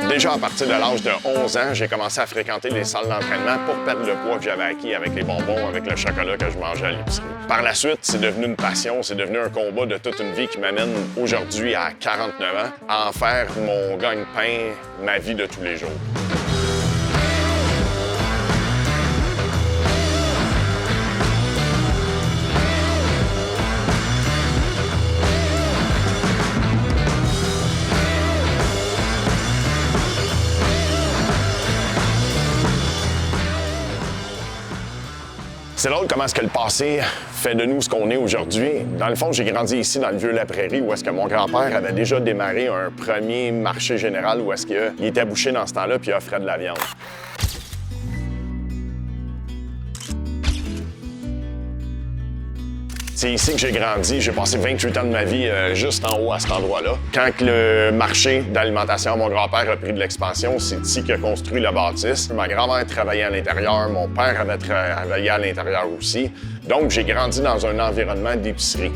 Déjà à partir de l'âge de 11 ans, j'ai commencé à fréquenter les salles d'entraînement pour perdre le poids que j'avais acquis avec les bonbons, avec le chocolat que je mangeais à l'épicerie. Par la suite, c'est devenu une passion, c'est devenu un combat de toute une vie qui m'amène aujourd'hui à 49 ans à en faire mon gagne-pain, ma vie de tous les jours. C'est drôle comment est-ce que le passé fait de nous ce qu'on est aujourd'hui. Dans le fond, j'ai grandi ici, dans le Vieux-La-Prairie, où est-ce que mon grand-père avait déjà démarré un premier marché général où est-ce qu'il était bouché dans ce temps-là puis il offrait de la viande. C'est ici que j'ai grandi. J'ai passé 28 ans de ma vie juste en haut à cet endroit-là. Quand le marché d'alimentation à mon grand-père a pris de l'expansion, c'est ici qu'il a construit la bâtisse. Ma grand-mère travaillait à l'intérieur, mon père avait travaillé à l'intérieur aussi. Donc, j'ai grandi dans un environnement d'épicerie.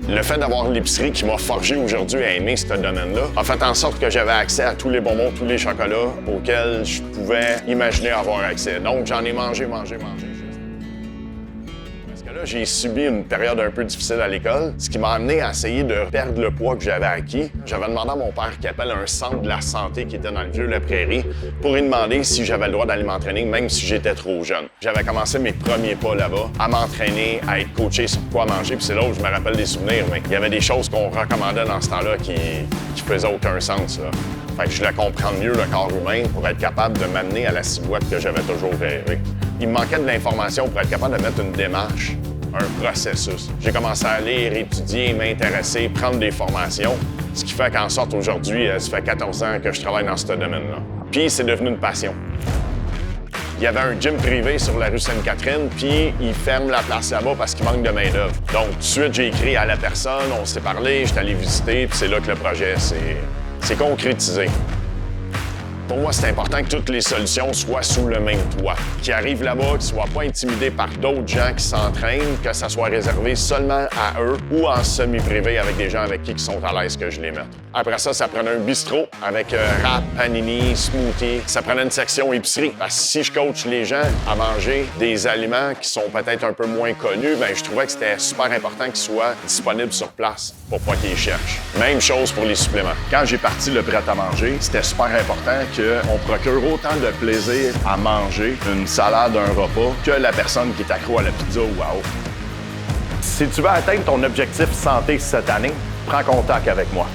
Le fait d'avoir l'épicerie qui m'a forgé aujourd'hui à aimer ce domaine-là a fait en sorte que j'avais accès à tous les bonbons, tous les chocolats auxquels je pouvais imaginer avoir accès. Donc, j'en ai mangé. Là, j'ai subi une période un peu difficile à l'école, ce qui m'a amené à essayer de perdre le poids que j'avais acquis. J'avais demandé à mon père qui appelle un centre de la santé qui était dans le Vieux-La-Prairie pour lui demander si j'avais le droit d'aller m'entraîner, même si j'étais trop jeune. J'avais commencé mes premiers pas là-bas, à m'entraîner, à être coaché sur quoi manger, puis c'est là où je me rappelle des souvenirs, mais il y avait des choses qu'on recommandait dans ce temps-là qui faisaient aucun sens, là. Fait que je voulais comprendre mieux le corps humain pour être capable de m'amener à la silhouette que j'avais toujours rêvé. Il me manquait de l'information pour être capable de mettre une démarche, un processus. J'ai commencé à lire, étudier, m'intéresser, prendre des formations, ce qui fait qu'en sorte aujourd'hui, ça fait 14 ans que je travaille dans ce domaine-là. Puis c'est devenu une passion. Il y avait un gym privé sur la rue Sainte-Catherine, puis il ferme la place là-bas parce qu'il manque de main-d'œuvre. Donc tout de suite, j'ai écrit à la personne, on s'est parlé, j'étais allé visiter, puis c'est là que le projet s'est concrétisé. Pour moi, c'est important que toutes les solutions soient sous le même toit. Qu'ils arrivent là-bas, qu'ils ne soient pas intimidés par d'autres gens qui s'entraînent, que ça soit réservé seulement à eux ou en semi-privé avec des gens avec qui ils sont à l'aise que je les mette. Après ça, ça prenait un bistrot avec wrap, panini, smoothie. Ça prenait une section épicerie. Parce que si je coach les gens à manger des aliments qui sont peut-être un peu moins connus, bien, je trouvais que c'était super important qu'ils soient disponibles sur place pour pas qu'ils cherchent. Même chose pour les suppléments. Quand j'ai parti le prêt à manger, c'était super important qu'on procure autant de plaisir à manger une salade, un repas, que la personne qui est accro à la pizza ou à autre. Si tu veux atteindre ton objectif santé cette année, prends contact avec moi.